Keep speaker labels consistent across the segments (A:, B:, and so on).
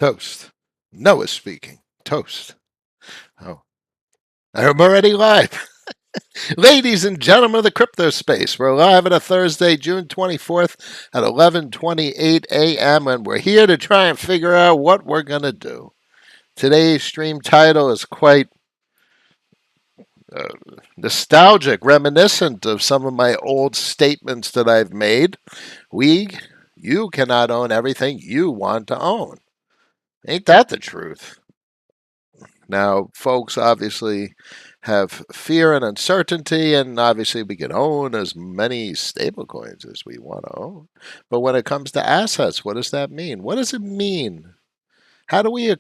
A: Toast. Noah speaking. Toast. Oh, I'm already live. Ladies and gentlemen of the crypto space, we're live on a Thursday, June 24th at 11:28 a.m. and we're here to try and figure out what we're going to do. Today's stream title is quite uh, nostalgic, reminiscent of some of my old statements that I've made. You cannot own everything you want to own. Ain't that the truth? Now, folks obviously have fear and uncertainty, and obviously we can own as many stablecoins as we want to own. But when it comes to assets, what does that mean? What does it mean? How do we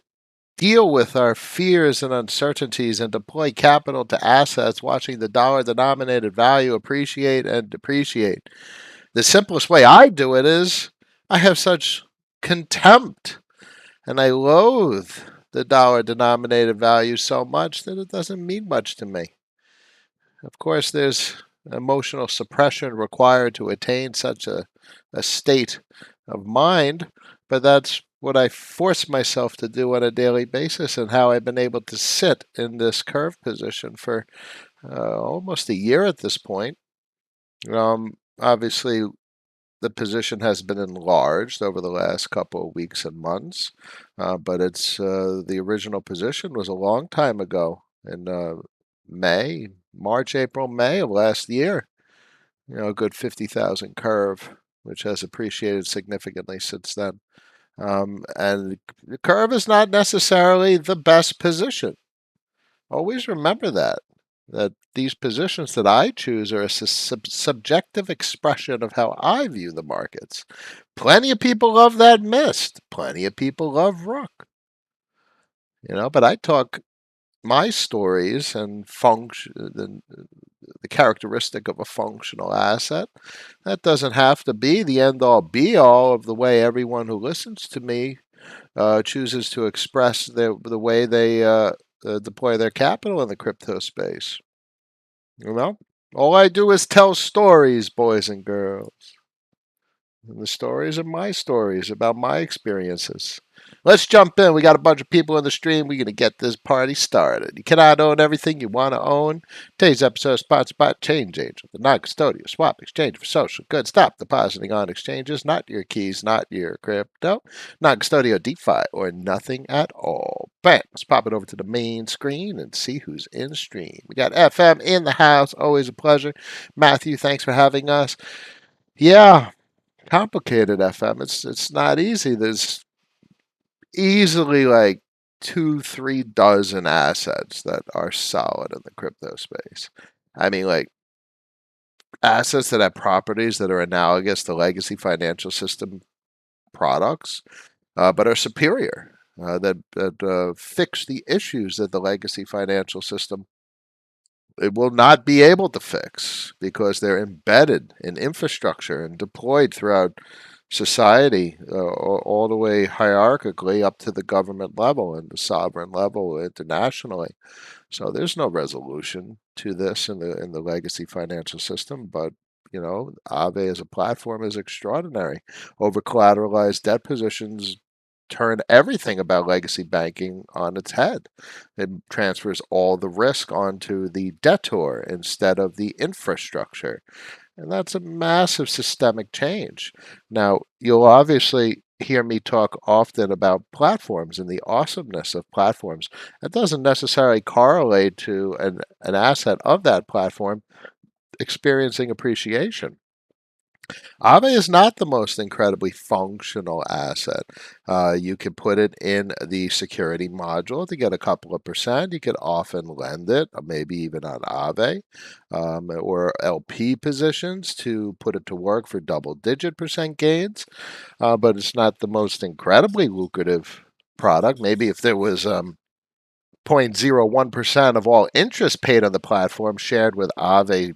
A: deal with our fears and uncertainties and deploy capital to assets, watching the dollar denominated value appreciate and depreciate? The simplest way I do it is I have such contempt and I loathe the dollar denominated value so much that it doesn't mean much to me. Of course, there's emotional suppression required to attain such a state of mind, but that's what I force myself to do on a daily basis and how I've been able to sit in this curve position for almost a year at this point. Obviously, the position has been enlarged over the last couple of weeks and months, but it's the original position was a long time ago in May, March, April, May of last year. A good 50,000 curve, which has appreciated significantly since then. And the curve is not necessarily the best position. Always remember that these positions that I choose are a subjective expression of how I view the markets. Plenty of people love that mist. Plenty of people love Rook. But I talk my stories and function the characteristic of a functional asset. That doesn't have to be the end all be all of the way everyone who listens to me chooses to express the way they deploy their capital in the crypto space. All I do is tell stories, boys and girls. And the stories are my stories about my experiences. Let's jump in. We got a bunch of people in the stream. We're going to get this party started. You cannot own everything you want to own. Today's episode is sponsored by Change Angel, the non-custodial swap exchange for social goods. Stop depositing on exchanges, not your keys, not your crypto, non-custodial DeFi, or nothing at all. Bam. Let's pop it over to the main screen and see who's in stream. We got FM in the house. Always a pleasure. Matthew, thanks for having us. Yeah, complicated FM. It's not easy. There's easily like 2-3 dozen assets that are solid in the crypto space. I mean, like assets that have properties that are analogous to legacy financial system products, but are superior. That fix the issues that the legacy financial system it will not be able to fix because they're embedded in infrastructure and deployed throughout society, all the way hierarchically up to the government level and the sovereign level internationally. So there's no resolution to this in the legacy financial system, but Aave as a platform is extraordinary. Over collateralized debt positions turn everything about legacy banking on its head. It transfers all the risk onto the debtor instead of the infrastructure. And that's a massive systemic change. Now, you'll obviously hear me talk often about platforms and the awesomeness of platforms. That doesn't necessarily correlate to an asset of that platform experiencing appreciation. Aave is not the most incredibly functional asset. You can put it in the security module to get a couple of percent. You could often lend it, maybe even on Aave, or LP positions to put it to work for double-digit percent gains. But it's not the most incredibly lucrative product. Maybe if there was 0.01% of all interest paid on the platform shared with Aave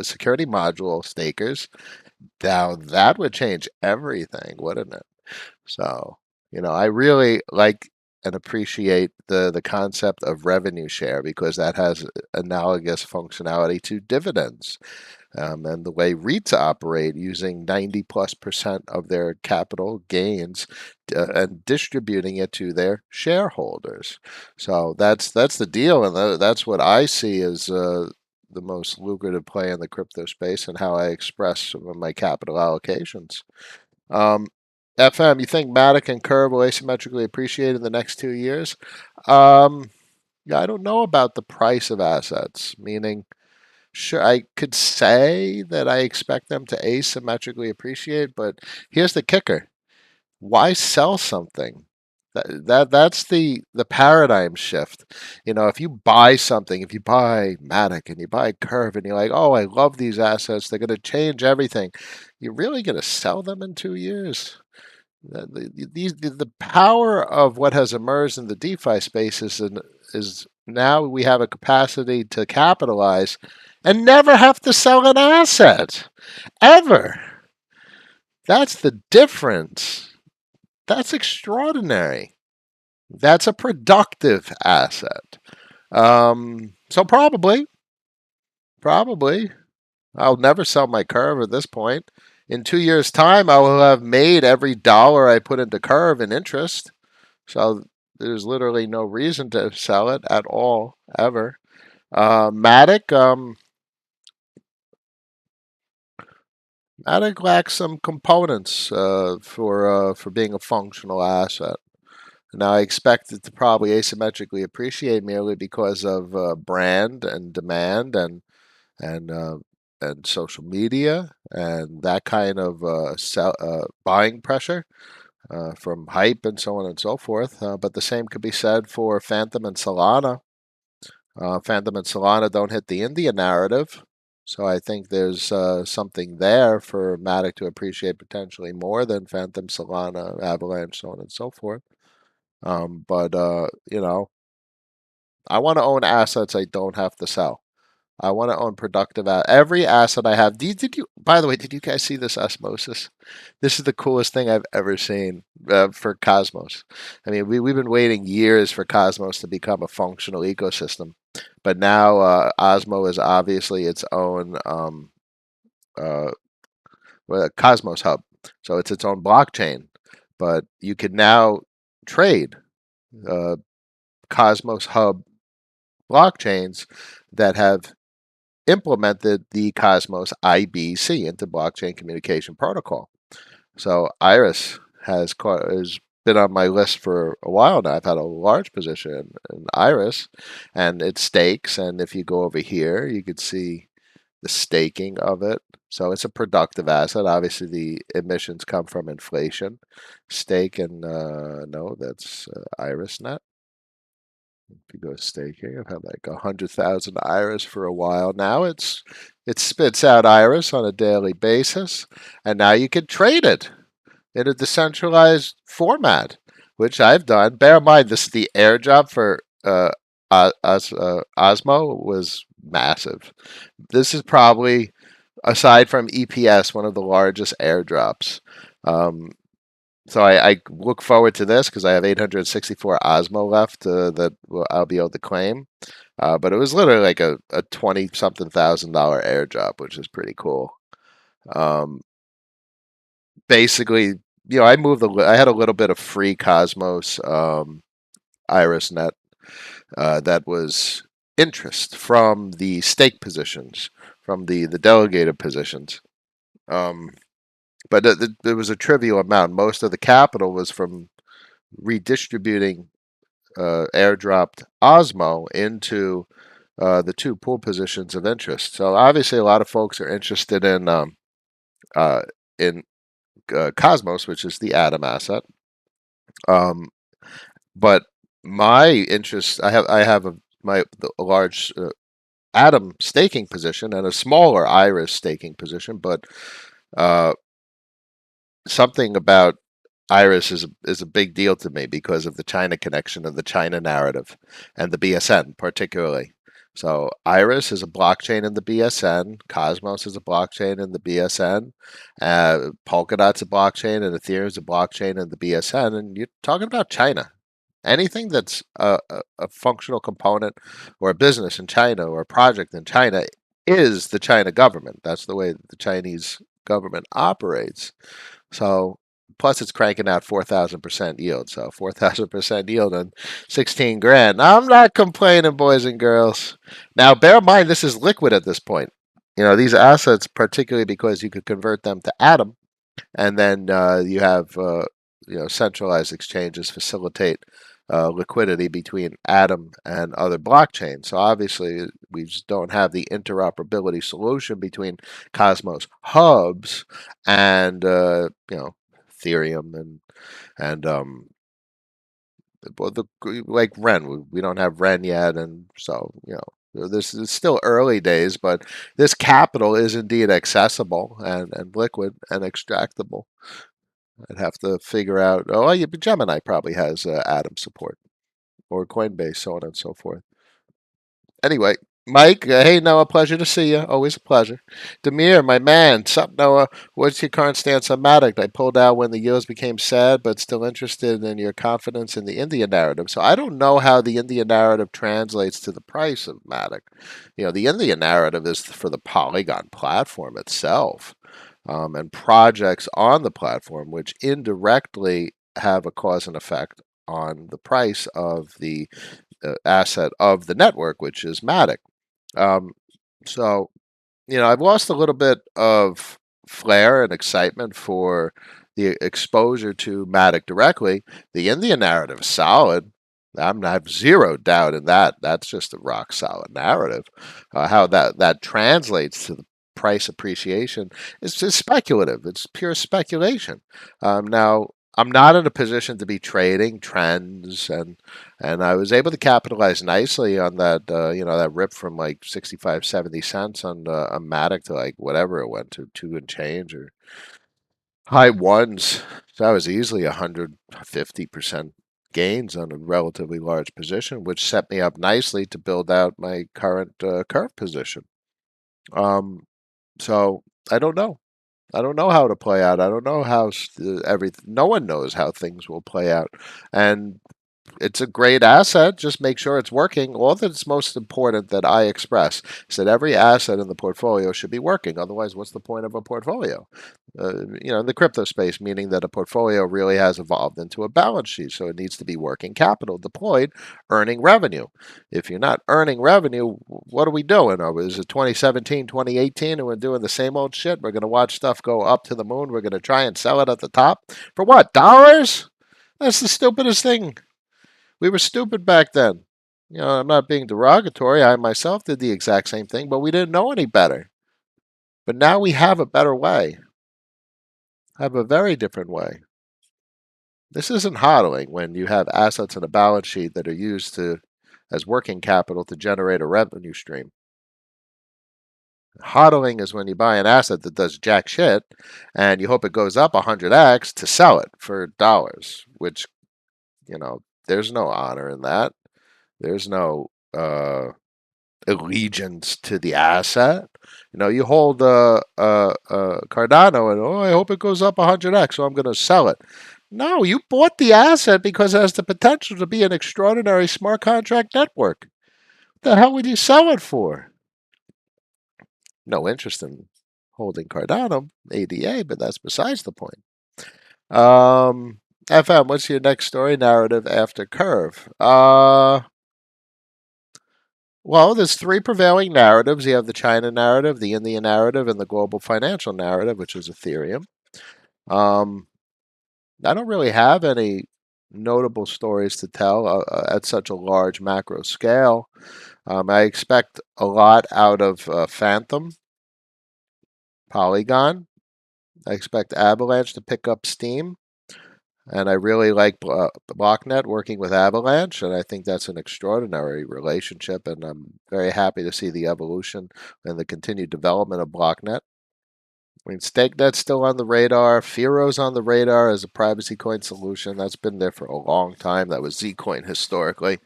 A: security module stakers, now that would change everything, wouldn't it? So, I really like and appreciate the concept of revenue share because that has analogous functionality to dividends. And the way REITs operate using 90+% of their capital gains and distributing it to their shareholders. So that's the deal, and that's what I see as the most lucrative play in the crypto space and how I express some of my capital allocations. Um, FM, you think Matic and Curve will asymmetrically appreciate in the next 2 years? Um, yeah, I don't know about the price of assets, meaning sure, I could say that I expect them to asymmetrically appreciate, but here's the kicker. Why sell something? That's the paradigm shift. If you buy something, if you buy Matic and you buy Curve and you're like, "Oh, I love these assets. They're going to change everything." You're really going to sell them in 2 years? The power of what has emerged in the DeFi space is now we have a capacity to capitalize and never have to sell an asset ever. That's the difference. That's extraordinary. That's a productive asset. So probably, I'll never sell my Curve at this point. In 2 years' time, I will have made every dollar I put into Curve in interest. So there's literally no reason to sell it at all, ever. Matic, Matic lacks some components for being a functional asset. Now I expect it to probably asymmetrically appreciate merely because of brand and demand and uh, and social media and that kind of buying pressure from hype and so on and so forth. But the same could be said for Phantom and Solana. Phantom and Solana don't hit the India narrative, so I think there's something there for Matic to appreciate potentially more than Phantom, Solana, Avalanche, so on and so forth. But I want to own assets I don't have to sell. I want to own productive every asset I have. Did you? By the way, did you guys see this osmosis? This is the coolest thing I've ever seen for Cosmos. I mean, we've been waiting years for Cosmos to become a functional ecosystem, but now Osmo is obviously its own uh, Cosmos hub, so it's its own blockchain. But you can now trade uh, Cosmos hub blockchains that have implemented the Cosmos IBC into blockchain communication protocol. So Iris has been on my list for a while now. I've had a large position in Iris, and it stakes. And if you go over here, you could see the staking of it. So it's a productive asset. Obviously, the emissions come from inflation. Stake and no, that's IrisNet. If you go staking, I've had like 100,000 iris for a while now. It spits out iris on a daily basis, and now you can trade it in a decentralized format, which I've done. Bear in mind, this is the airdrop for Osmo was massive. This is probably, aside from EPS, one of the largest airdrops. Um, so I look forward to this because I have 864 Osmo left that I'll be able to claim. But it was literally like a 20 something $1,000 airdrop, which is pretty cool. Um, Basically, I had a little bit of free Cosmos IrisNet that was interest from the stake positions, from the delegated positions. Um, but there was a trivial amount. Most of the capital was from redistributing airdropped Osmo into the two pool positions of interest. So obviously, a lot of folks are interested uh, in Cosmos, which is the Atom asset. Um, but my interest, a large Atom staking position and a smaller Iris staking position, but uh, something about Iris is a big deal to me because of the China connection and the China narrative and the BSN particularly. So Iris is a blockchain in the BSN, Cosmos is a blockchain in the BSN, Polkadot's a blockchain, and Ethereum's a blockchain in the BSN, and you're talking about China. Anything that's a functional component or a business in China or a project in China is the China government. That's the way the Chinese government operates. So plus it's cranking out 4,000% yield. So 4,000% yield on 16 grand. I'm not complaining, boys and girls. Now bear in mind this is liquid at this point. These assets, particularly because you could convert them to Atom, and then you have centralized exchanges facilitate liquidity between Atom and other blockchains. So obviously, we just don't have the interoperability solution between Cosmos hubs and Ethereum and like Ren. We don't have Ren yet, and so this is still early days, but this capital is indeed accessible and liquid and extractable. I'd have to figure out. Oh, yeah, but Gemini probably has Atom support or Coinbase, so on and so forth. Anyway, Mike, hey Noah, pleasure to see you. Always a pleasure. Demir, my man, sup Noah? What's your current stance on Matic? I pulled out when the yields became sad, but still interested in your confidence in the India narrative. So I don't know how the India narrative translates to the price of Matic. The India narrative is for the Polygon platform itself. And projects on the platform, which indirectly have a cause and effect on the price of the asset of the network, which is Matic. Um, so, I've lost a little bit of flair and excitement for the exposure to Matic directly. The India narrative is solid. I have zero doubt in that. That's just a rock solid narrative. How that translates to the price appreciation is just speculative. It's pure speculation. Now, I'm not in a position to be trading trends, and I was able to capitalize nicely on that that rip from like 65 70 cents on a Matic to like whatever it went to, two and change, or high ones. So I was easily 150% gains on a relatively large position, which set me up nicely to build out my current curve position. Um, so I don't know. I don't know how to play out. I don't know how everything. No one knows how things will play out, and it's a great asset. Just make sure it's working. All that's most important that I express is that every asset in the portfolio should be working. Otherwise, what's the point of a portfolio? In the crypto space, meaning that a portfolio really has evolved into a balance sheet. So it needs to be working capital deployed, earning revenue. If you're not earning revenue, what are we doing? Is it 2017, 2018, and we're doing the same old shit? We're going to watch stuff go up to the moon. We're going to try and sell it at the top. For what? Dollars? That's the stupidest thing. We were stupid back then. I'm not being derogatory. I myself did the exact same thing, but we didn't know any better. But now we have a better way, have a very different way. This isn't hodling when you have assets in a balance sheet that are used as working capital to generate a revenue stream. Hodling is when you buy an asset that does jack shit and you hope it goes up 100x to sell it for dollars, which, there's no honor in that. There's no allegiance to the asset. You hold Cardano and I hope it goes up 100x, so I'm going to sell it. No, you bought the asset because it has the potential to be an extraordinary smart contract network. What the hell would you sell it for? No interest in holding Cardano, ADA, but that's besides the point. FM, what's your next story narrative after Curve? Well, there's three prevailing narratives. You have the China narrative, the India narrative, and the global financial narrative, which is Ethereum. Um, I don't really have any notable stories to tell at such a large macro scale. I expect a lot out of Phantom, Polygon. I expect Avalanche to pick up steam. And I really like BlockNet working with Avalanche, and I think that's an extraordinary relationship. And I'm very happy to see the evolution and the continued development of BlockNet. I mean, StakeNet's still on the radar. Fearo's on the radar as a privacy coin solution. That's been there for a long time. That was Zcoin historically.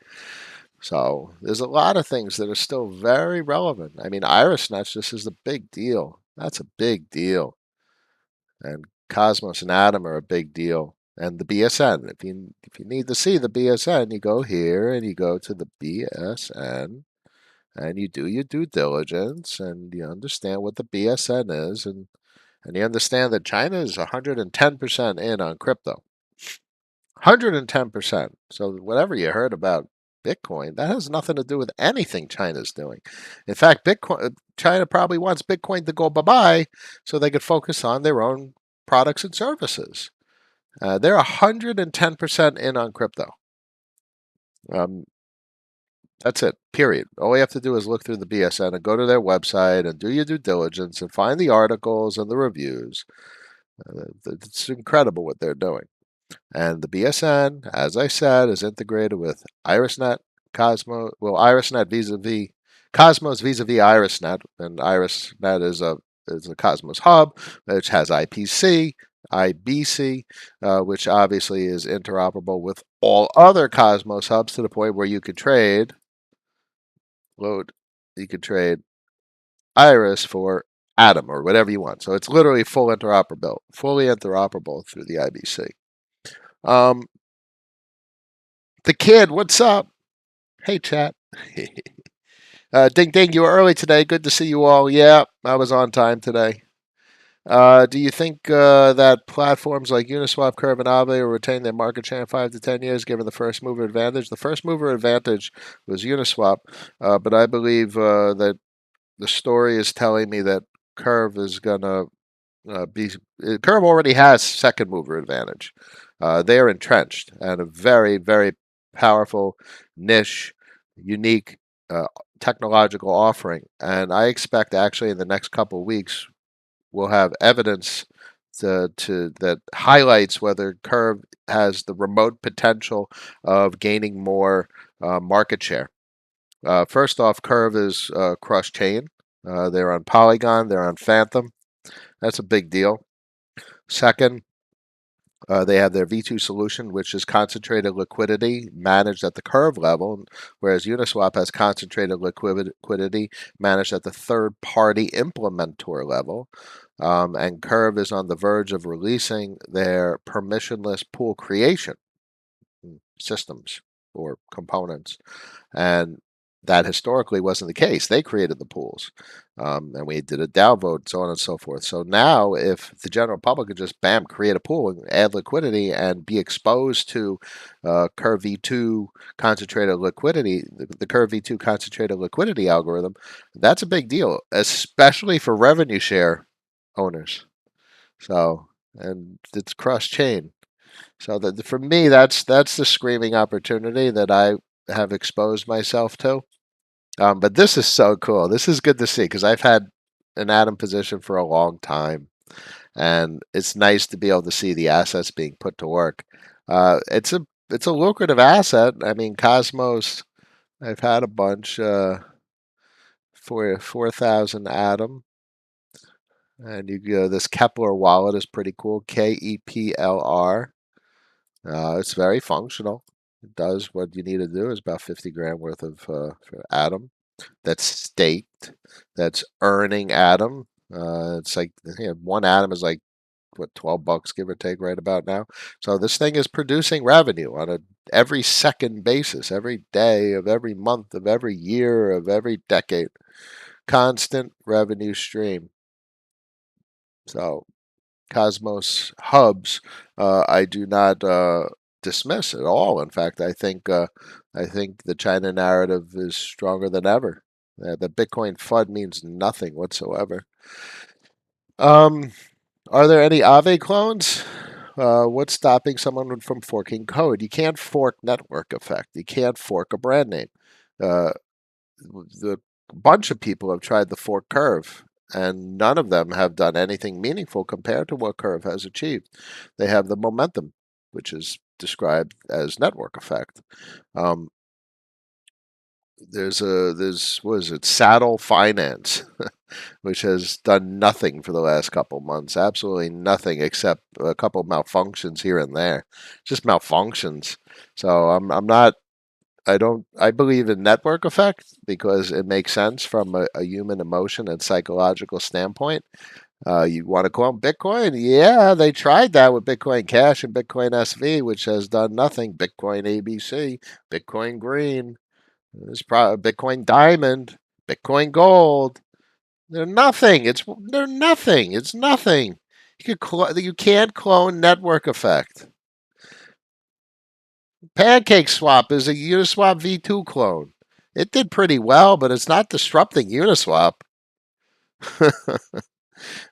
A: So there's a lot of things that are still very relevant. I mean, IrisNet just is a big deal. That's a big deal. And Cosmos and Atom are a big deal. and the BSN. If you need to see the BSN, you go here and you go to the BSN and you do your due diligence and you understand what the BSN is and you understand that China is 110% in on crypto. 110%. So whatever you heard about Bitcoin, that has nothing to do with anything China's doing. In fact, Bitcoin China probably wants Bitcoin to go bye-bye so they could focus on their own products and services. They're 110% in on crypto. Um, that's it, period. All you have to do is look through the BSN and go to their website and do your due diligence and find the articles and the reviews. It's incredible what they're doing. And the BSN, as I said, is integrated with IrisNet, Cosmos. Well, IrisNet vis-a-vis Cosmos vis-a-vis IrisNet, and IrisNet is a Cosmos hub which has IPC, IBC, which obviously is interoperable with all other Cosmos hubs to the point where you could trade load, you could trade Iris for Atom or whatever you want. So it's literally fully interoperable through the IBC. Um, the kid, what's up? Hey, chat. Ding ding, you were early today. Good to see you all. Yeah, I was on time today. Do you think that platforms like Uniswap, Curve, and Aave will retain their market share in 5 to 10 years, given the first mover advantage? The first mover advantage was Uniswap, but I believe that the story is telling me that Curve is gonna be. Curve already has second mover advantage. They are entrenched and a very, very powerful niche, unique uh, technological offering. And I expect actually in the next couple of weeks we'll have evidence to that highlights whether Curve has the remote potential of gaining more market share. First off, Curve is cross chain. They're on Polygon. They're on Phantom. That's a big deal. Second, they have their V2 solution, which is concentrated liquidity managed at the Curve level, whereas Uniswap has concentrated liquidity managed at the third party implementor level. And Curve is on the verge of releasing their permissionless pool creation systems or components. And that historically wasn't the case. They created the pools. And we did a DAO vote, so on and so forth. So now, if the general public could just bam create a pool and add liquidity and be exposed to Curve V2 concentrated liquidity, the Curve V2 concentrated liquidity algorithm, that's a big deal, especially for revenue share owners. So, and it's cross chain. So that for me, that's the screaming opportunity that I have exposed myself to. But this is so cool. This is good to see because I've had an Atom position for a long time, and it's nice to be able to see the assets being put to work. It's a lucrative asset. I mean, Cosmos. I've had a bunch for 4,000 Atom, and you go. This Kepler wallet is pretty cool. KEPLR. It's very functional. It does what you need to do. It's about 50 grand worth of for Atom. That's staked. That's earning Atom. It's like one Atom is like what $12 give or take right about now. So this thing is producing revenue on a every second basis, every day of every month of every year of every decade. Constant revenue stream. So Cosmos hubs, I do not dismiss at all. In fact, I think the China narrative is stronger than ever. The Bitcoin FUD means nothing whatsoever. Um, are there any Aave clones? What's stopping someone from forking code? You can't fork network effect. You can't fork a brand name. Uh, the bunch of people have tried the fork Curve, and none of them have done anything meaningful compared to what Curve has achieved. They have the momentum, which is described as network effect. Um, there's what is it, Saddle Finance, which has done nothing for the last couple months, absolutely nothing except a couple malfunctions here and there, just malfunctions. So I'm not I believe in network effect because it makes sense from a human emotion and psychological standpoint. You want to clone Bitcoin? Yeah, they tried that with Bitcoin Cash and Bitcoin SV, which has done nothing. Bitcoin ABC, Bitcoin Green, Bitcoin Diamond, Bitcoin Gold. They're nothing. They're nothing. It's nothing. You can't clone network effect. Pancake Swap is a Uniswap V2 clone. It did pretty well, but it's not disrupting Uniswap.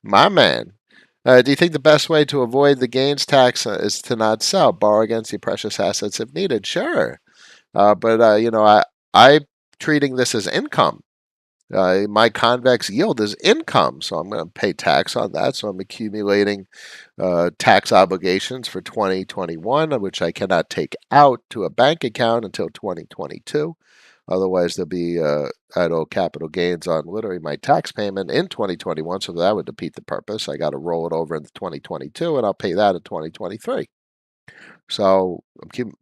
A: My man. Do you think the best way to avoid the gains tax is to not sell, borrow against your precious assets if needed? Sure, but I'm treating this as income. My convex yield is income, so I'm going to pay tax on that. So I'm accumulating tax obligations for 2021, which I cannot take out to a bank account until 2022. Otherwise, there'll be I'd owe capital gains on literally my tax payment in 2021, so that would defeat the purpose. I got to roll it over into 2022, and I'll pay that in 2023. So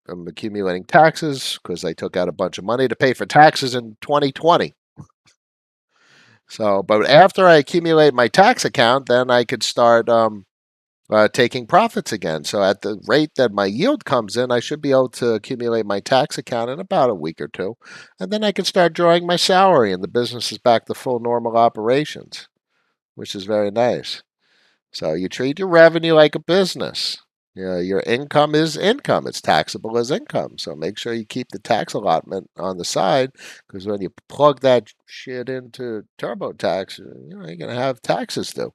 A: I'm accumulating taxes because I took out a bunch of money to pay for taxes in 2020. So, but after I accumulate my tax account, then I could start taking profits again. So at the rate that my yield comes in, I should be able to accumulate my tax account in about a week or two. And then I can start drawing my salary and the business is back to full normal operations, which is very nice. So you treat your revenue like a business. Your income is income. It's taxable as income. So make sure you keep the tax allotment on the side because when you plug that shit into TurboTax, you're going to have taxes due.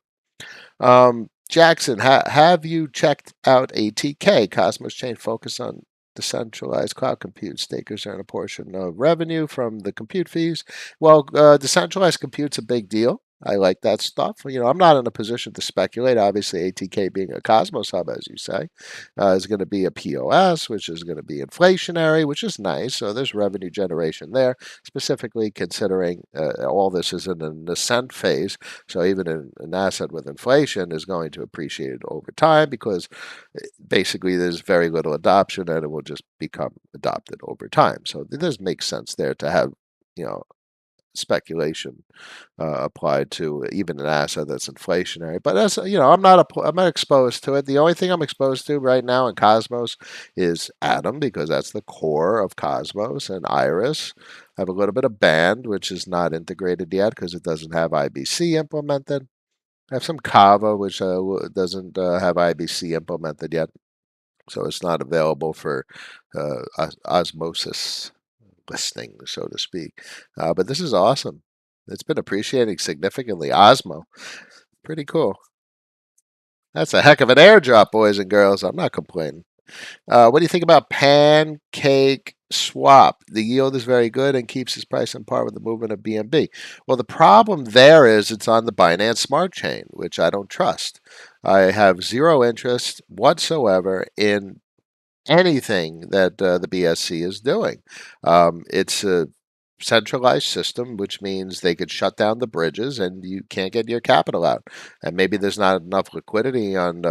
A: Jackson, have you checked out ATK? Cosmos Chain focus on decentralized cloud compute. Stakers earn a portion of revenue from the compute fees. Well, decentralized compute's a big deal. I like that stuff. I'm not in a position to speculate. Obviously, ATK being a Cosmos hub, as you say, is going to be a POS, which is going to be inflationary, which is nice. So there's revenue generation there, specifically considering all this is in an ascent phase. So even an asset with inflation is going to appreciate over time because basically there's very little adoption and it will just become adopted over time. So it does make sense there to have, you know, speculation applied to even an asset that's inflationary. But as I'm not exposed to it. The only thing I'm exposed to right now in Cosmos is Atom because that's the core of Cosmos and Iris. I have a little bit of Band, which is not integrated yet because it doesn't have IBC implemented. I have some Kava, which doesn't have IBC implemented yet, so it's not available for osmosis listening, so to speak. But this is awesome. It's been appreciating significantly. Osmo, pretty cool. That's a heck of an airdrop, boys and girls. I'm not complaining. What do you think about Pancake Swap? The yield is very good and keeps its price on par with the movement of BNB. Well, the problem there is it's on the Binance Smart Chain, which I don't trust. I have zero interest whatsoever in anything that the BSC is doing. It's a centralized system, which means they could shut down the bridges and you can't get your capital out. And maybe there's not enough liquidity on,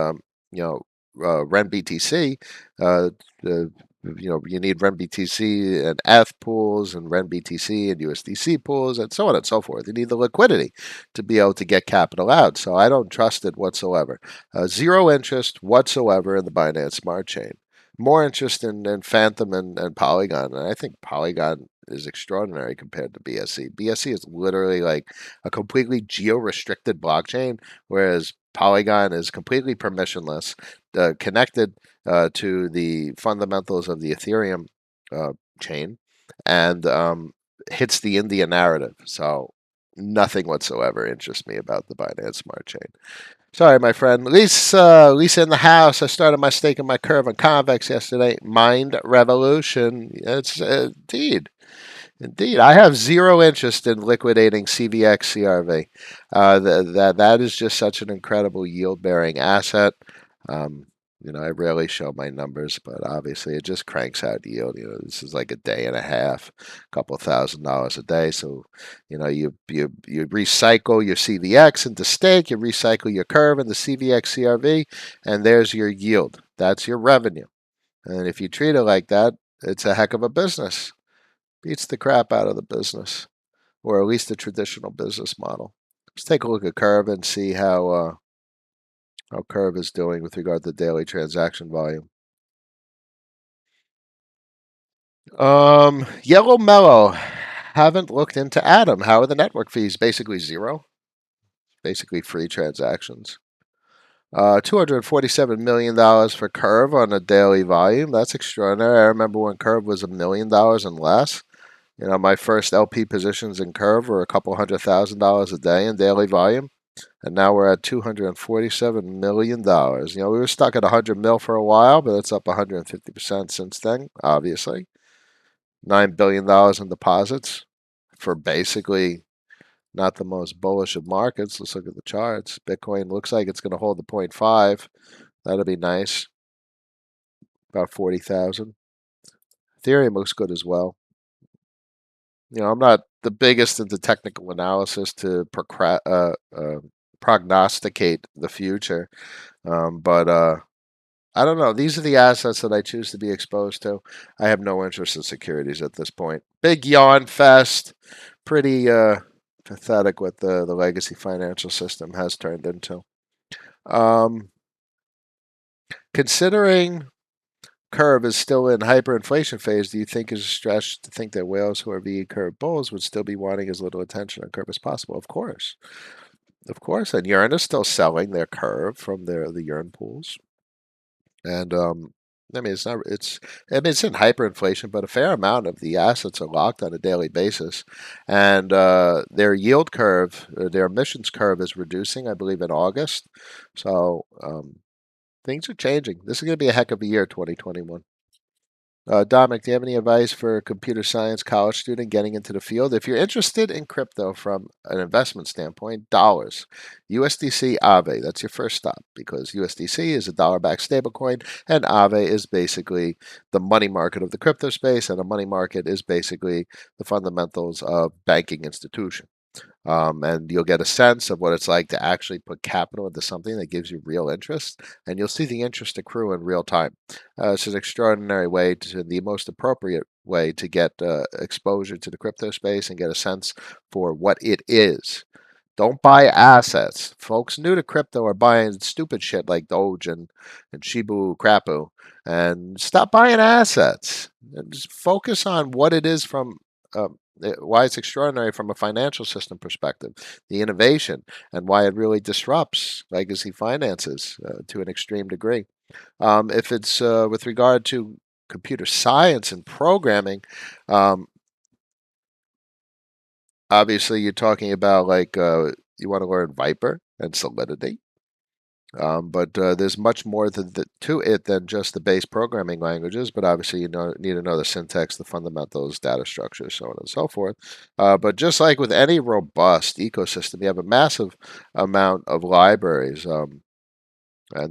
A: REN BTC. Uh, the, you need REN BTC and F pools and REN BTC and USDC pools and so on and so forth. You need the liquidity to be able to get capital out. So I don't trust it whatsoever. Zero interest whatsoever in the Binance Smart Chain. More interest in Phantom and Polygon. And I think Polygon is extraordinary compared to BSC. BSC is literally like a completely geo-restricted blockchain, whereas Polygon is completely permissionless, connected to the fundamentals of the Ethereum chain, and hits the India narrative. So nothing whatsoever interests me about the Binance Smart Chain. Sorry, my friend. Lisa in the house. I started my stake in my curve on Convex yesterday. Mind Revolution. It's indeed. Indeed, I have zero interest in liquidating CVX CRV. That is just such an incredible yield-bearing asset. Um, I rarely show my numbers, but obviously it just cranks out yield. This is like a day and a half, a couple $1,000 a day. So, you recycle your CVX into stake, you recycle your curve into CVX CRV, and there's your yield. That's your revenue. And if you treat it like that, it's a heck of a business. Beats the crap out of the business, or at least the traditional business model. Let's take a look at Curve and see how Curve is doing with regard to daily transaction volume. Yellow Mellow. Haven't looked into Atom. How are the network fees? Basically zero. Basically free transactions. $247 million for Curve on a daily volume. That's extraordinary. I remember when Curve was $1 million and less. My first LP positions in Curve were a couple $100,000 a day in daily volume, and now we're at $247 million. We were stuck at 100 mil for a while, but it's up 150% since then, obviously. $9 billion in deposits for basically not the most bullish of markets. Let's look at the charts. Bitcoin looks like it's going to hold the 0.5. That'll be nice. About 40,000. Ethereum looks good as well. I'm not the biggest into technical analysis to prognosticate the future, but I don't know. These are the assets that I choose to be exposed to. I have no interest in securities at this point. Big yawn fest. Pretty pathetic what the legacy financial system has turned into. Um, Considering Curve is still in hyperinflation phase, do you think is a stretch to think that whales who are VE Curve bulls would still be wanting as little attention on Curve as possible? Of course. Of course. And Yearn is still selling their Curve from the Yearn pools. And I mean, it's in hyperinflation, but a fair amount of the assets are locked on a daily basis, and their yield curve, their emissions curve, is reducing, I believe, in August. So things are changing. This is going to be a heck of a year, 2021. Dominic, do you have any advice for a computer science college student getting into the field? If you're interested in crypto from an investment standpoint, dollars, USDC, Aave, that's your first stop because USDC is a dollar-backed stablecoin, and Aave is basically the money market of the crypto space, and a money market is basically the fundamentals of banking institution. And you'll get a sense of what it's like to actually put capital into something that gives you real interest, and you'll see the interest accrue in real time. It's an extraordinary way the most appropriate way to get exposure to the crypto space and get a sense for what it is. Don't buy assets. Folks new to crypto are buying stupid shit like Doge and Shibu Crapu. And stop buying assets. And just focus on what it is why it's extraordinary from a financial system perspective, the innovation, and why it really disrupts legacy finances to an extreme degree. If it's with regard to computer science and programming, um, obviously you're talking about like you want to learn Viper and Solidity. But there's much more to it than just the base programming languages. But obviously, need to know the syntax, the fundamentals, data structures, so on and so forth. But just like with any robust ecosystem, you have a massive amount of libraries. And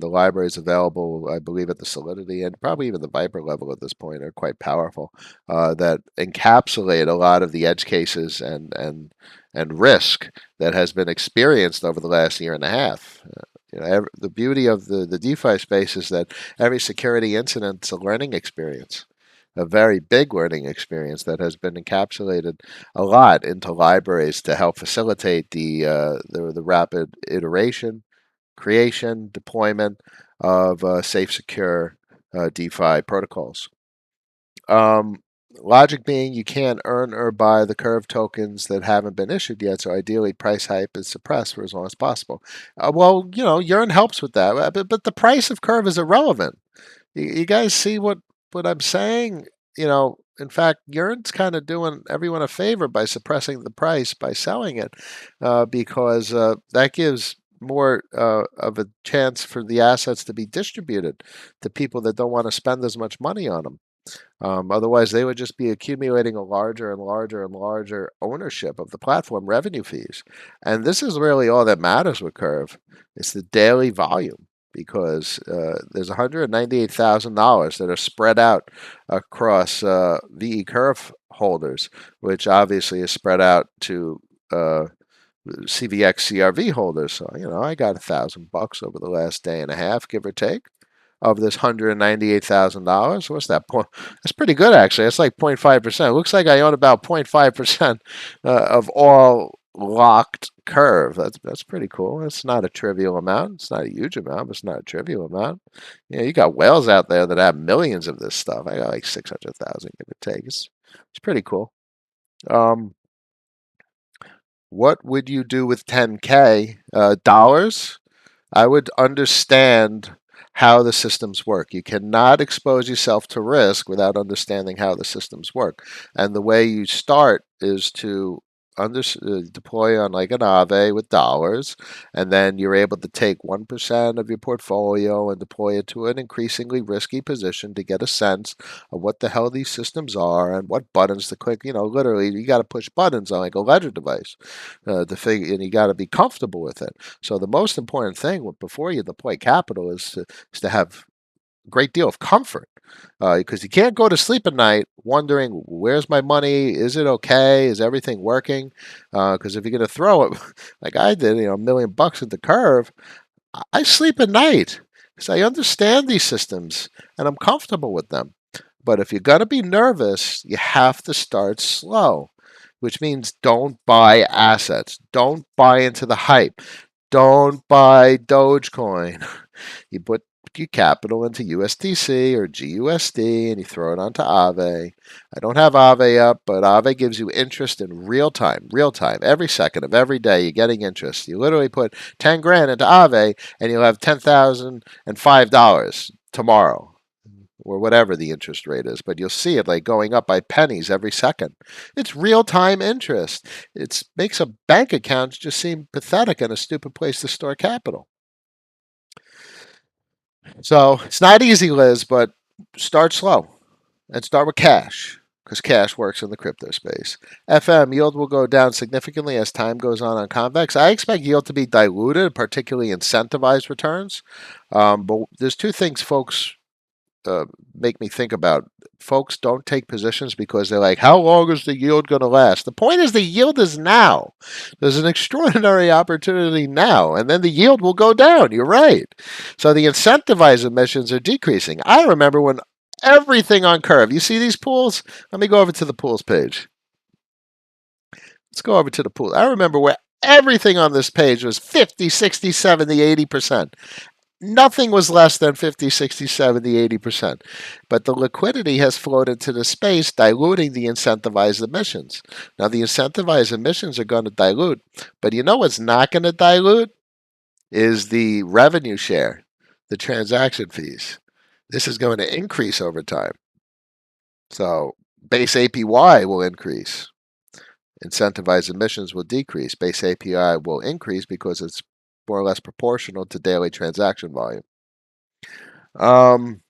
A: the libraries available, I believe, at the Solidity and probably even the Viper level at this point are quite powerful. That encapsulate a lot of the edge cases and risk that has been experienced over the last year and a half. The beauty of the DeFi space is that every security incident's a learning experience, a very big learning experience that has been encapsulated a lot into libraries to help facilitate the rapid iteration, creation, deployment of safe, secure DeFi protocols. Um, Logic being you can't earn or buy the Curve tokens that haven't been issued yet, so ideally price hype is suppressed for as long as possible. Well, Yearn helps with that, but the price of Curve is irrelevant. You guys see what I'm saying? In fact, Yearn's kind of doing everyone a favor by suppressing the price by selling it, because that gives more of a chance for the assets to be distributed to people that don't want to spend as much money on them. Otherwise, they would just be accumulating a larger and larger and larger ownership of the platform revenue fees. And this is really all that matters with Curve. It's the daily volume because there's $198,000 that are spread out across VE Curve holders, which obviously is spread out to CVX CRV holders. So, I got $1,000 over the last day and a half, give or take, of this $198,000. What's that point? That's pretty good, actually. That's like 0.5%. It looks like I own about 0.5% of all locked curve. That's pretty cool. It's not a trivial amount. It's not a huge amount, but it's not a trivial amount. You got whales out there that have millions of this stuff. I got like 600,000, give or take. It's pretty cool. Um, what would you do with 10K dollars? I would understand how the systems work. You cannot expose yourself to risk without understanding how the systems work. And the way you start is to deploy on like an Aave with dollars, and then you're able to take 1% of your portfolio and deploy it to an increasingly risky position to get a sense of what the hell these systems are and what buttons to click. Literally, you got to push buttons on like a ledger device to figure, and you got to be comfortable with it. So the most important thing before you deploy capital is to have a great deal of comfort, because you can't go to sleep at night wondering where's my money, is it okay, is everything working? Because if you're going to throw it like I did, $1 million at the curve, I sleep at night because I understand these systems and I'm comfortable with them. But if you're going to be nervous, you have to start slow, which means don't buy assets. Don't buy into the hype. Don't buy Dogecoin. You put your capital into USDC or GUSD and you throw it onto Aave. I don't have Aave up, but Aave gives you interest in real time, every second of every day. You're getting interest. You literally put 10 grand into Aave and you'll have $10,005 tomorrow or whatever the interest rate is, but you'll see it like going up by pennies every second. It's real time interest. It makes a bank account just seem pathetic and a stupid place to store capital. So it's not easy, Liz, but start slow and start with cash because cash works in the crypto space. FM yield will go down significantly as time goes on convex. I expect yield to be diluted, particularly incentivized returns. But there's two things folks uh, make me think about. Folks don't take positions because they're like, how long is the yield going to last? The point is the yield is now. There's an extraordinary opportunity now, and then the yield will go down. You're right. So the incentivized emissions are decreasing. I remember when everything on curve, you see these pools? Let me go over to the pools page. Let's go over to the pool. I remember where everything on this page was 50, 60, 70, 80%. Nothing was less than 50, 60, 70, 80%. But the liquidity has flowed into the space, diluting the incentivized emissions. Now, the incentivized emissions are going to dilute, but you know what's not going to dilute? Is the revenue share, the transaction fees. This is going to increase over time. So, base APY will increase. Incentivized emissions will decrease. Base API will increase because it's more or less proportional to daily transaction volume. Um,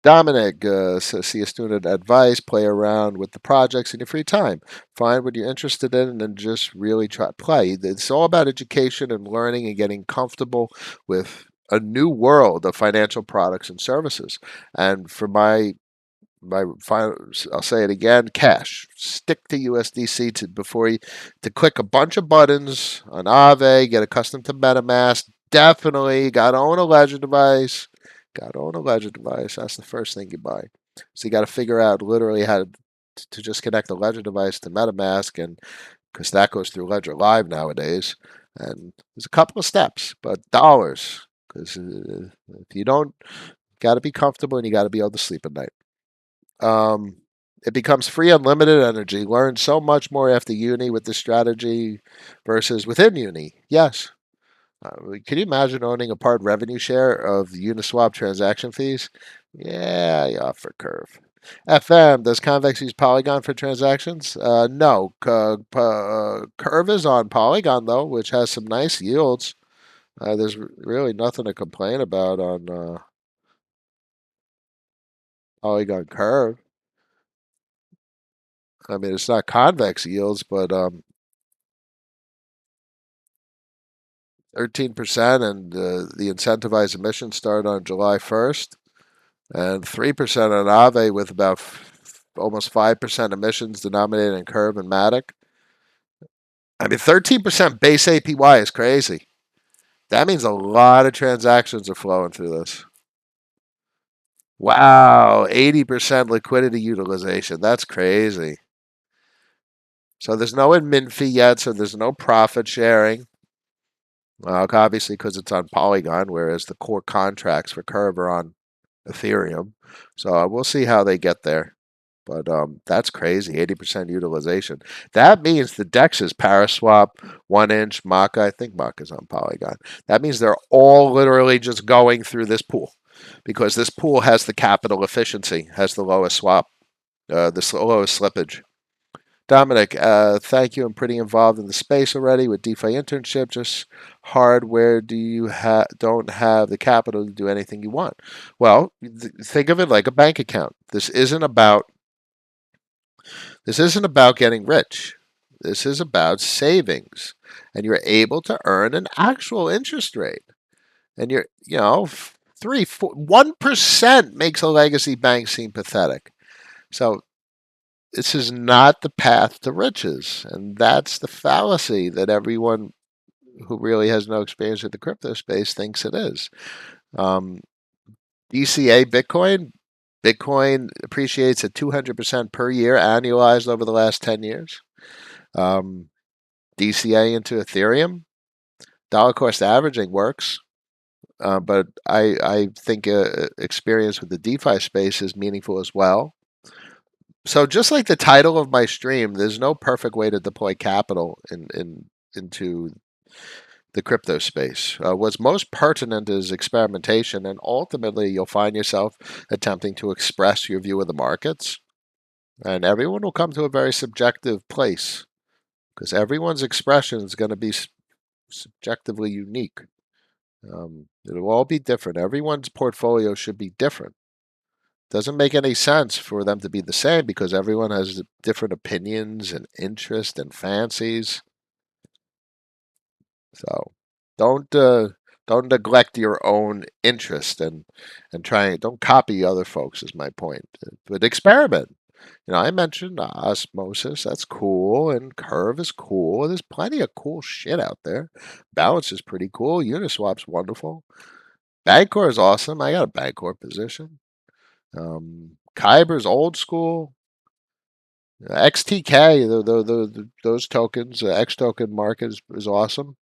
A: Dominic says, see a student advice, play around with the projects in your free time. Find what you're interested in and then just really try play. It's all about education and learning and getting comfortable with a new world of financial products and services. And for my final, I'll say it again, cash. Stick to USDC to click a bunch of buttons on Aave, get accustomed to MetaMask. Definitely got to own a ledger device. Got to own a ledger device. That's the first thing you buy. So you got to figure out literally how to just connect a ledger device to MetaMask, and because that goes through Ledger Live nowadays. And there's a couple of steps, but dollars, because if you don't, got to be comfortable and you got to be able to sleep at night. It becomes free unlimited energy. Learn so much more after uni with this strategy versus within uni. Yes. Can you imagine owning a part revenue share of the Uniswap transaction fees? Yeah, for Curve. FM, does Convex use Polygon for transactions? No. Curve is on Polygon, though, which has some nice yields. There's really nothing to complain about on Polygon Curve. I mean, it's not convex yields, but 13%, and the incentivized emissions start on July 1st, and 3% on Aave with about almost 5% emissions denominated in Curve and Matic. I mean, 13% base APY is crazy. That means a lot of transactions are flowing through this. Wow, 80% liquidity utilization. That's crazy. So there's no admin fee yet, so there's no profit sharing. Obviously, because it's on Polygon, whereas the core contracts for Curve are on Ethereum. So we'll see how they get there. But that's crazy, 80% utilization. That means the DEXs, Paraswap, 1inch, Maka, I think Maka's on Polygon. That means they're all literally just going through this pool because this pool has the capital efficiency, has the lowest swap, the lowest slippage. Dominic, thank you. I'm pretty involved in the space already with DeFi internship. Just hardware. Do you don't have the capital to do anything you want? Well, think of it like a bank account. This isn't about getting rich. This is about savings, and you're able to earn an actual interest rate. And you're, 1% makes a legacy bank seem pathetic. So this is not the path to riches. And that's the fallacy that everyone who really has no experience with the crypto space thinks it is. Um, DCA Bitcoin appreciates at 200% per year annualized over the last 10 years. Um, DCA into Ethereum, dollar cost averaging works. But I think experience with the DeFi space is meaningful as well. So just like the title of my stream, there's no perfect way to deploy capital into the crypto space. What's most pertinent is experimentation, and ultimately you'll find yourself attempting to express your view of the markets, and everyone will come to a very subjective place because everyone's expression is going to be subjectively unique. It'll all be different. Everyone's portfolio should be different. Doesn't make any sense for them to be the same because everyone has different opinions and interests and fancies. So don't neglect your own interest and don't copy other folks is my point. But experiment. I mentioned osmosis, that's cool, and Curve is cool. There's plenty of cool shit out there. Balance is pretty cool. Uniswap's wonderful. Bancor is awesome. I got a Bancor position. Kyber's old school. XTK, those tokens, X token market is awesome.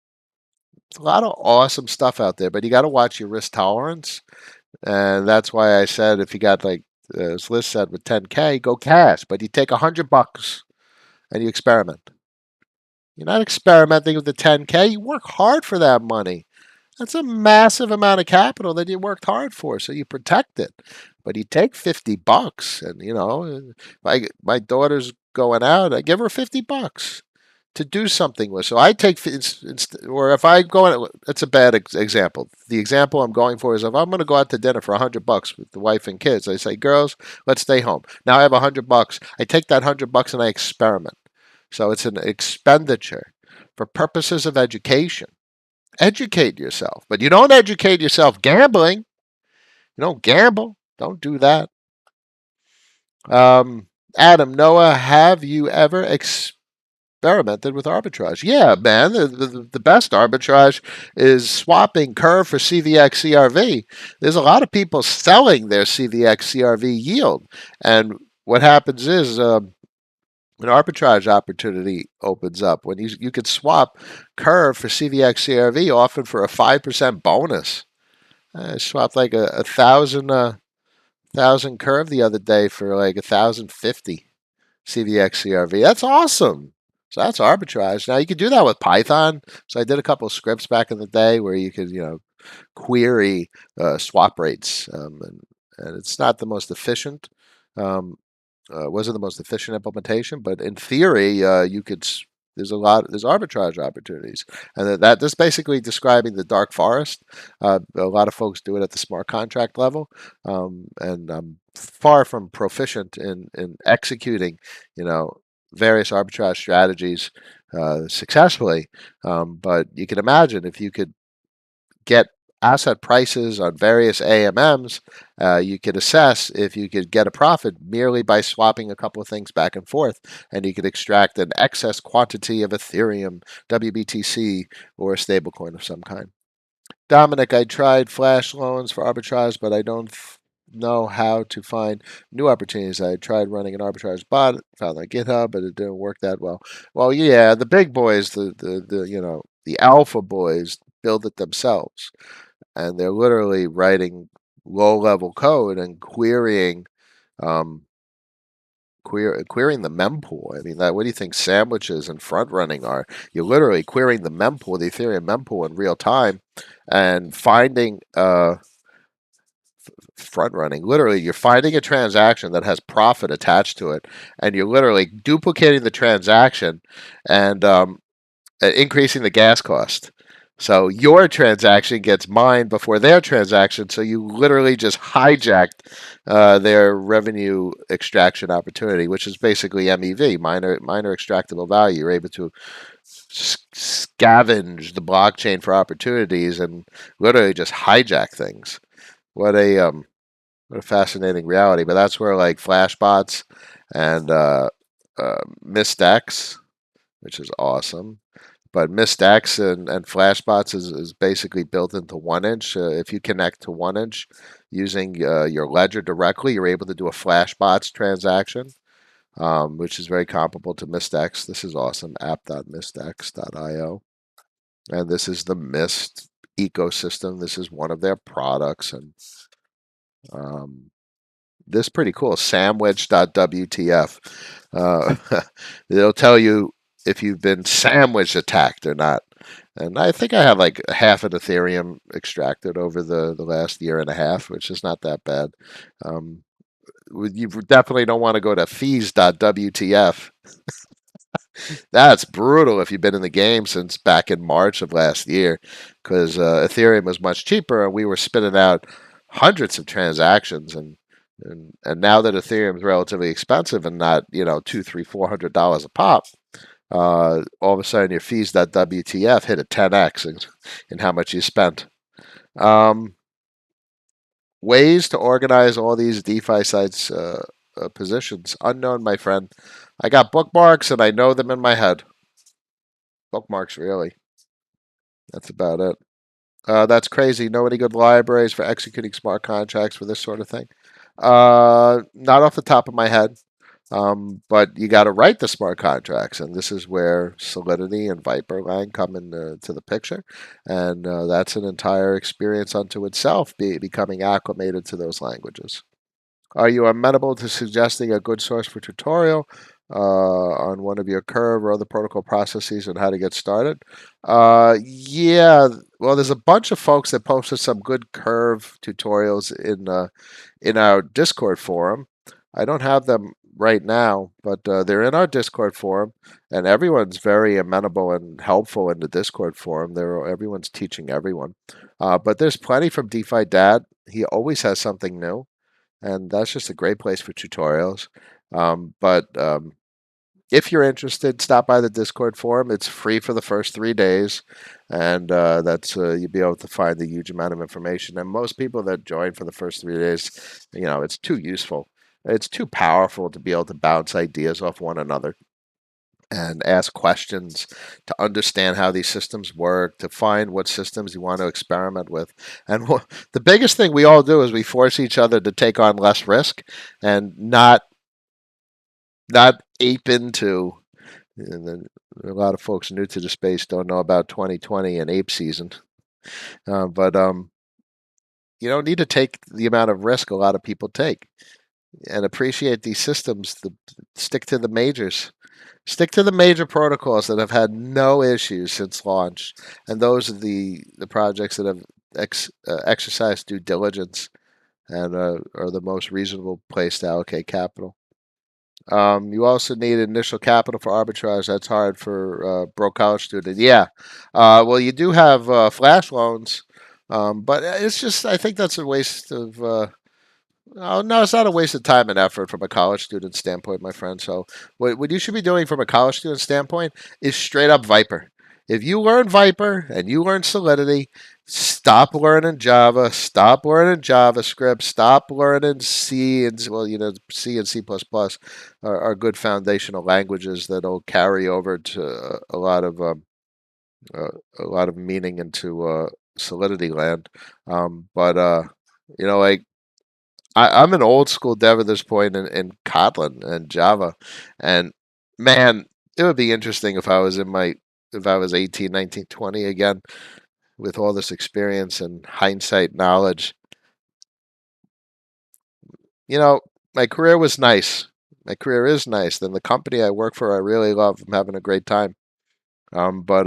A: There's a lot of awesome stuff out there, but you got to watch your risk tolerance. And that's why I said if you got like this list said with 10K, go cash. But you take $100 and you experiment. You're not experimenting with the 10K. You work hard for that money. That's a massive amount of capital that you worked hard for, so you protect it. But you take $50, and my daughter's going out. I give her $50 to do something with. So I take, or if I go in, that's a bad example. The example I'm going for is if I'm going to go out to dinner for $100 with the wife and kids, I say, girls, let's stay home. Now I have $100. I take that $100 and I experiment. So it's an expenditure for purposes of education. Educate yourself, but you don't educate yourself gambling. You don't gamble. Don't do that. Adam, Noah, have you ever experimented with arbitrage? Yeah, man. The best arbitrage is swapping Curve for CVX CRV. There's a lot of people selling their CVX CRV yield. And what happens is an arbitrage opportunity opens up when you could swap Curve for CVX CRV often for a 5% bonus. I swapped like a thousand Curve the other day for like 1,050 CVX CRV. That's awesome. So that's arbitrage. Now you could do that with Python. So I did a couple of scripts back in the day where you could, query swap rates, and it's not the most efficient. Um, wasn't the most efficient implementation, but in theory, you could. There's arbitrage opportunities, and that's basically describing the dark forest. A lot of folks do it at the smart contract level, and I'm far from proficient in executing, various arbitrage strategies successfully. But you can imagine if you could get asset prices on various AMMs, you could assess if you could get a profit merely by swapping a couple of things back and forth, and you could extract an excess quantity of Ethereum, WBTC, or a stablecoin of some kind. Dominic, I tried flash loans for arbitrage, but I don't know how to find new opportunities. I tried running an arbitrage bot, found on GitHub, but it didn't work that well. Well, yeah, the big boys, the alpha boys build it themselves, and they're literally writing low-level code and um, querying the mempool. I mean, what do you think sandwiches and front running are? You're literally querying the mempool, the Ethereum mempool in real time, and finding front running. Literally, you're finding a transaction that has profit attached to it, and you're literally duplicating the transaction and increasing the gas cost. So your transaction gets mined before their transaction. So you literally just hijacked their revenue extraction opportunity, which is basically MEV, minor extractable value. You're able to scavenge the blockchain for opportunities and literally just hijack things. What a what a fascinating reality. But that's where like flashbots and misstacks, which is awesome. But misstacks and flashbots is basically built into 1inch. If you connect to 1inch using your ledger directly, you're able to do a flashbots transaction, which is very comparable to misstacks. This is awesome. app.misstacks.io. And this is the Mist ecosystem. This is one of their products. And um, this is pretty cool. Sandwich.wtf. Uh, it'll tell you if you've been sandwich attacked or not. And I think I have like half an Ethereum extracted over the last year and a half, which is not that bad. Um, you definitely don't want to go to fees.wtf. That's brutal if you've been in the game since back in March of last year, because Ethereum was much cheaper and we were spitting out hundreds of transactions, and now that Ethereum is relatively expensive and not two, three, $400 a pop, all of a sudden your fees.wtf hit a 10x in how much you spent. Um, Ways to organize all these DeFi sites positions unknown, my friend. I got bookmarks and I know them in my head. Bookmarks, really. That's about it. That's crazy. Know any good libraries for executing smart contracts for this sort of thing? Not off the top of my head, but you got to write the smart contracts, and this is where Solidity and Viperlang come into the picture, and that's an entire experience unto itself, becoming acclimated to those languages. Are you amenable to suggesting a good source for tutorial on one of your Curve or other protocol processes and how to get started? Yeah, well, there's a bunch of folks that posted some good Curve tutorials in our Discord forum. I don't have them right now, but they're in our Discord forum, and everyone's very amenable and helpful in the Discord forum. Everyone's teaching everyone. But there's plenty from DeFi Dad. He always has something new, and that's just a great place for tutorials. But if you're interested, stop by the Discord forum. It's free for the first 3 days, and that's you'll be able to find a huge amount of information. And most people that join for the first 3 days, it's too useful. It's too powerful to be able to bounce ideas off one another and ask questions to understand how these systems work, to find what systems you want to experiment with. And the biggest thing we all do is we force each other to take on less risk and not ape into. And then a lot of folks new to the space don't know about 2020 and ape season, but you don't need to take the amount of risk a lot of people take, and appreciate these systems. Stick to the majors. Stick to the major protocols that have had no issues since launch, and those are the projects that have exercised due diligence and are the most reasonable place to allocate capital. You also need initial capital for arbitrage. That's hard for broke college student. Yeah. Well, you do have flash loans, but it's just I think that's a waste of oh, no, it's not a waste of time and effort from a college student standpoint, my friend. So, what you should be doing from a college student standpoint is straight up Viper. If you learn Viper and you learn Solidity, stop learning Java, stop learning JavaScript, stop learning C and C and C++ are good foundational languages that'll carry over to uh, a lot of meaning into Solidity land. But like I'm an old school dev at this point in Kotlin and Java, and man, it would be interesting if I was 18, 19, 20 again with all this experience and hindsight knowledge. You know, my career was nice. My career is nice. Then the company I work for, I really love. I'm having a great time. But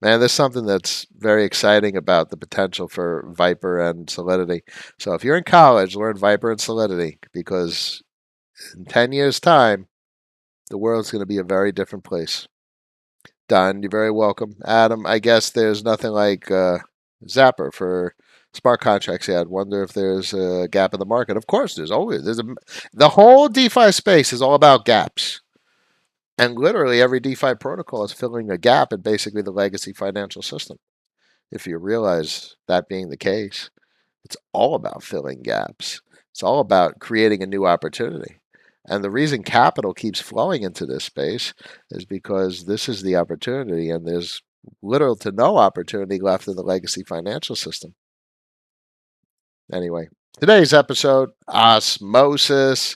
A: man, there's something that's very exciting about the potential for Viper and Solidity. So if you're in college, learn Viper and Solidity because in 10 years' time, the world's going to be a very different place. Done. You're very welcome. Adam, I guess there's nothing like Zapper for smart contracts. Yeah, I'd wonder if there's a gap in the market. Of course, the whole DeFi space is all about gaps. And literally every DeFi protocol is filling a gap in basically the legacy financial system. If you realize that being the case, it's all about filling gaps. It's all about creating a new opportunity. And the reason capital keeps flowing into this space is because this is the opportunity, and there's little to no opportunity left in the legacy financial system. Anyway, today's episode osmosis.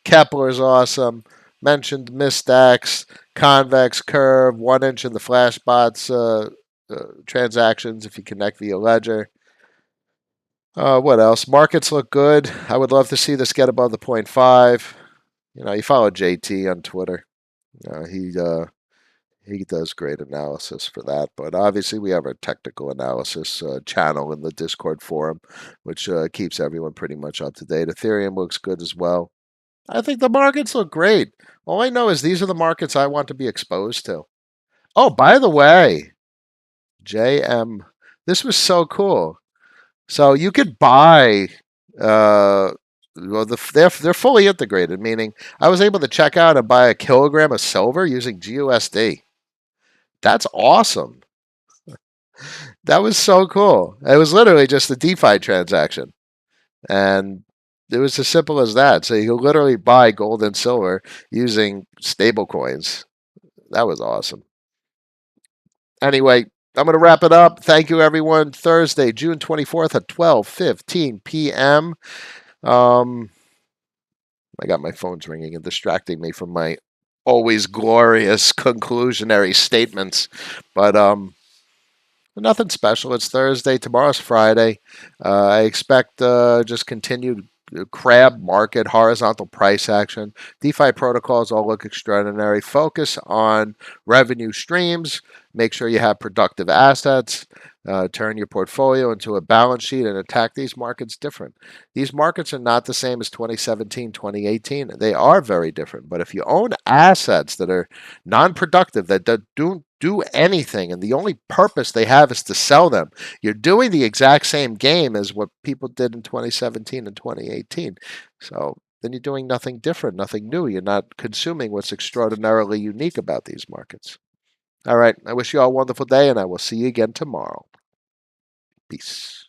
A: Kepler's awesome. Mentioned Mistax, convex curve, 1 inch in the Flashbots transactions if you connect via Ledger. What else? Markets look good. I would love to see this get above the point 0.5. You know, you follow JT on Twitter. He does great analysis for that. But obviously, we have our technical analysis channel in the Discord forum, which keeps everyone pretty much up to date. Ethereum looks good as well. I think the markets look great. All I know is these are the markets I want to be exposed to. Oh, by the way, JM, this was so cool. So you could buy. Well, they're fully integrated, meaning I was able to check out and buy a kilogram of silver using GUSD. That's awesome. That was so cool. It was literally just a DeFi transaction, and it was as simple as that. So you could literally buy gold and silver using stable coins. That was awesome. Anyway, I'm going to wrap it up. Thank you, everyone. Thursday, June 24th at 12:15 p.m. Um, I got my phone's ringing and distracting me from my always glorious conclusionary statements. But nothing special. It's Thursday. Tomorrow's Friday. I expect just continued crab market, horizontal price action. DeFi protocols all look extraordinary. Focus on revenue streams. Make sure you have productive assets. Turn your portfolio into a balance sheet and attack these markets different. These markets are not the same as 2017, 2018. They are very different. But if you own assets that are non-productive, that don't do anything, and the only purpose they have is to sell them, you're doing the exact same game as what people did in 2017 and 2018. So then you're doing nothing different, nothing new. You're not consuming what's extraordinarily unique about these markets. All right. I wish you all a wonderful day, and I will see you again tomorrow. Peace.